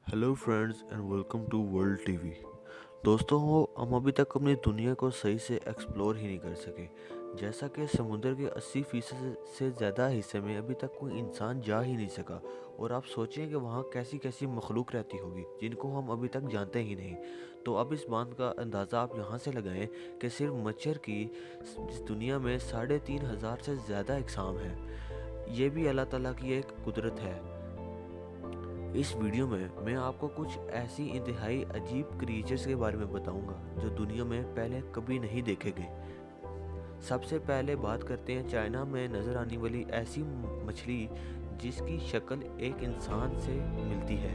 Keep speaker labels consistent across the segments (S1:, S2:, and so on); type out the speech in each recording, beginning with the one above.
S1: Hello friends and welcome to world TV. दोस्तों हम अभी तक अपनी दुनिया को सही से एक्सप्लोर ही नहीं कर सके। जैसा कि समुद्र के 80% से ज़्यादा हिस्से में अभी तक कोई इंसान जा ही नहीं सका, और आप सोचें कि वहाँ कैसी कैसी मखलूक रहती होगी जिनको हम अभी तक जानते ही नहीं। तो अब इस बात का अंदाज़ा आप यहाँ से लगाएं कि सिर्फ मच्छर की इस दुनिया में 3,500 से ज़्यादा इकसाम हैं। ये भी अल्लाह ताला की एक कुदरत है। इस वीडियो में मैं आपको कुछ ऐसी इंतहाई अजीब क्रिएचर्स के बारे में बताऊंगा जो दुनिया में पहले कभी नहीं देखे गए। सबसे पहले बात करते हैं चाइना में नज़र आने वाली ऐसी मछली जिसकी शक्ल एक इंसान से मिलती है।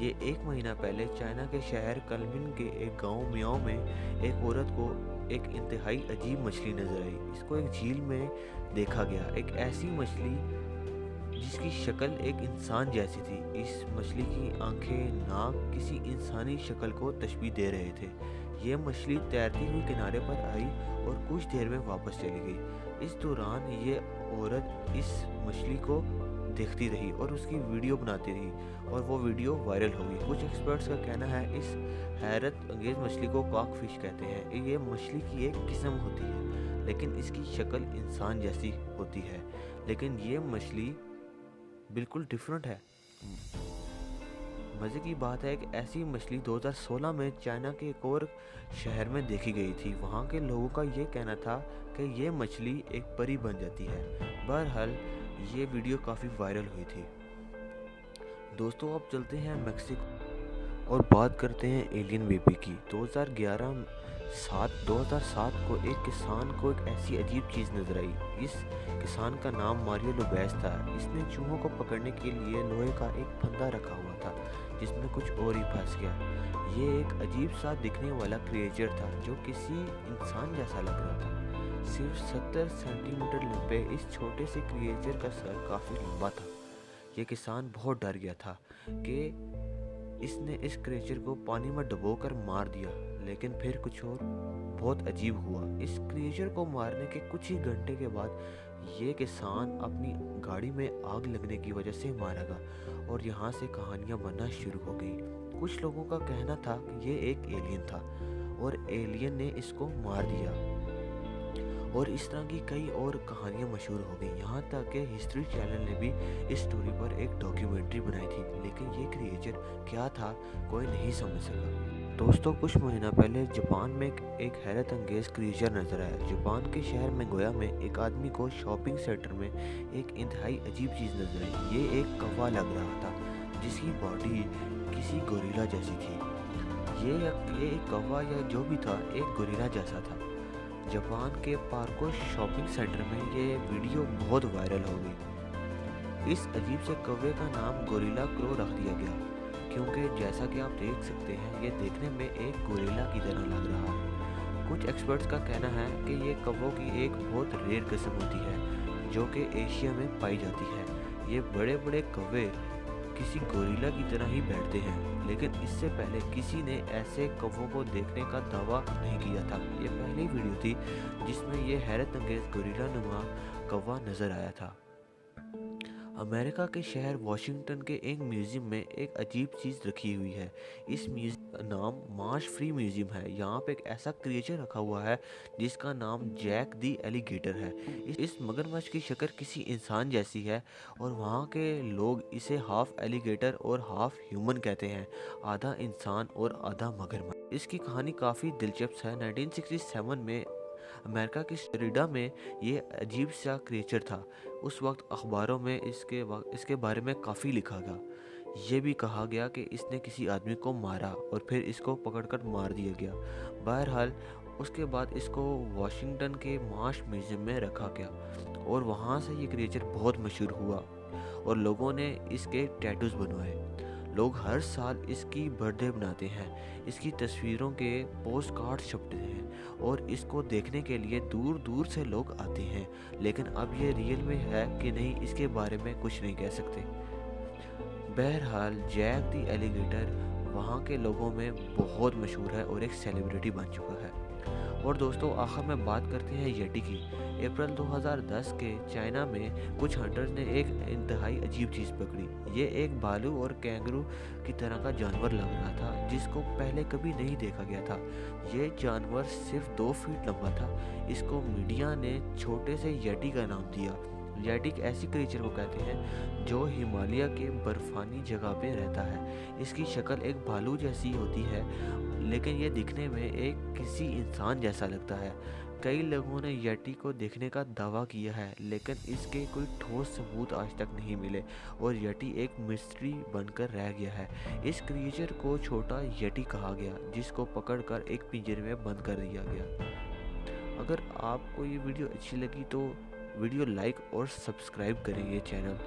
S1: ये 1 महीना पहले चाइना के शहर कलबिन के एक गांव मियाओ में एक औरत को एक इंतहाई अजीब मछली नजर आई। इसको एक झील में देखा गया, एक ऐसी मछली जिसकी शक्ल एक इंसान जैसी थी। इस मछली की आंखें, नाक किसी इंसानी शक्ल को तशबीह दे रहे थे। यह मछली तैरती हुई किनारे पर आई और कुछ देर में वापस चली गई। इस दौरान ये औरत इस मछली को देखती रही और उसकी वीडियो बनाती रही, और वो वीडियो वायरल हो गई। कुछ एक्सपर्ट्स का कहना है इस हैरत अंगेज मछली को कॉक फिश कहते हैं। ये मछली की एक किस्म होती है, लेकिन इसकी शक्ल इंसान जैसी होती है। लेकिन ये मछली बिल्कुल डिफरेंट है। मज़े की बात है कि ऐसी मछली 2016 में चाइना के एक और शहर में देखी गई थी। वहाँ के लोगों का ये कहना था कि ये मछली एक परी बन जाती है। बहरहाल ये वीडियो काफ़ी वायरल हुई थी। दोस्तों अब चलते हैं मेक्सिको और बात करते हैं एलियन बेबी की। 2007 को एक किसान को एक ऐसी अजीब चीज़ नजर आई। इस किसान का नाम मारियो लोबेस था। इसने चूहों को पकड़ने के लिए लोहे का एक फंदा रखा हुआ था जिसमें कुछ और ही फंस गया। ये एक अजीब सा दिखने वाला क्रिएचर था जो किसी इंसान जैसा लग रहा था। सिर्फ 70 सेंटीमीटर लंबे इस छोटे से क्रिएचर का सर काफ़ी लंबा था। ये किसान बहुत डर गया था कि इसने इस क्रिएचर को पानी में डुबोकर मार दिया। लेकिन फिर कुछ और बहुत अजीब हुआ। इस क्रिएचर को मारने के कुछ ही घंटे के बाद ये किसान अपनी गाड़ी में आग लगने की वजह से मारा गया, और यहाँ से कहानियाँ बनना शुरू हो गई। कुछ लोगों का कहना था कि ये एक एलियन था और एलियन ने इसको मार दिया, और इस तरह की कई और कहानियाँ मशहूर हो गई। यहाँ तक कि हिस्ट्री चैनल ने भी इस स्टोरी पर एक डॉक्यूमेंट्री बनाई थी। लेकिन ये क्रिएचर क्या था कोई नहीं समझ सका। दोस्तों कुछ महीना पहले जापान में एक हैरत अंगेज क्रिएचर नजर आया। जापान के शहर मेगोया में एक आदमी को शॉपिंग सेंटर में एक इंतहाई अजीब चीज़ नजर आई। ये एक कौवा लग रहा था जिसकी बॉडी किसी गोरिल्ला जैसी थी। ये एक कौवा या जो भी था एक गोरिल्ला जैसा था। जापान के पार्को शॉपिंग सेंटर में ये वीडियो बहुत वायरल हो गई। इस अजीब से कौवे का नाम गोरिल्ला क्रो रख दिया गया, क्योंकि जैसा कि आप देख सकते हैं ये देखने में एक गोरिल्ला की तरह लग रहा है। कुछ एक्सपर्ट्स का कहना है कि ये कौवों की एक बहुत रेयर किस्म होती है जो कि एशिया में पाई जाती है। ये बड़े बड़े कौवे किसी गोरिल्ला की तरह ही बैठते हैं, लेकिन इससे पहले किसी ने ऐसे कौवों को देखने का दावा नहीं किया था। ये पहली वीडियो थी जिसमें ये हैरत अंगेज गोरिल्ला नुमा कौवा नजर आया था। अमेरिका के शहर वॉशिंगटन के एक म्यूजियम में एक अजीब चीज़ रखी हुई है। इस म्यूजियम का नाम मार्श फ्री म्यूजियम है। यहाँ पे एक ऐसा क्रिएचर रखा हुआ है जिसका नाम जैक दी एलिगेटर है। इस मगरमच्छ की शक्ल किसी इंसान जैसी है, और वहाँ के लोग इसे हाफ एलिगेटर और हाफ ह्यूमन कहते हैं, आधा इंसान और आधा मगरमच्छ। इसकी कहानी काफ़ी दिलचस्प है। 1967 में अमेरिका की फ्लोरिडा में ये अजीब सा क्रिएचर था। उस वक्त अखबारों में इसके बारे में काफ़ी लिखा गया। ये भी कहा गया कि इसने किसी आदमी को मारा और फिर इसको पकड़कर मार दिया गया। बहरहाल उसके बाद इसको वाशिंगटन के मार्श म्यूजियम में रखा गया, और वहाँ से ये क्रिएचर बहुत मशहूर हुआ और लोगों ने इसके टैटूज बनवाए। लोग हर साल इसकी बर्थडे बनाते हैं, इसकी तस्वीरों के पोस्ट कार्ड छपते हैं, और इसको देखने के लिए दूर दूर से लोग आते हैं। लेकिन अब ये रियल में है कि नहीं इसके बारे में कुछ नहीं कह सकते। बहरहाल जैक दी एलिगेटर वहाँ के लोगों में बहुत मशहूर है और एक सेलिब्रिटी बन चुका है। और दोस्तों आखिर में बात करते हैं येटी की। अप्रैल 2010 के चाइना में कुछ हंटर्स ने एक इंतहाई अजीब चीज़ पकड़ी। ये एक भालू और कैंगरू की तरह का जानवर लग रहा था जिसको पहले कभी नहीं देखा गया था। ये जानवर सिर्फ 2 फीट लंबा था। इसको मीडिया ने छोटे से येटी का नाम दिया। येटी एक ऐसी क्रीचर को कहते हैं जो हिमालय के बर्फानी जगह पे रहता है। इसकी शक्ल एक भालू जैसी होती है, लेकिन ये दिखने में एक किसी इंसान जैसा लगता है। कई लोगों ने येटी को देखने का दावा किया है, लेकिन इसके कोई ठोस सबूत आज तक नहीं मिले और येटी एक मिस्ट्री बनकर रह गया है। इस क्रिएचर को छोटा येटी कहा गया, जिसको पकड़कर एक पिंजरे में बंद कर दिया गया। अगर आपको ये वीडियो अच्छी लगी तो वीडियो लाइक और सब्सक्राइब करें ये चैनल।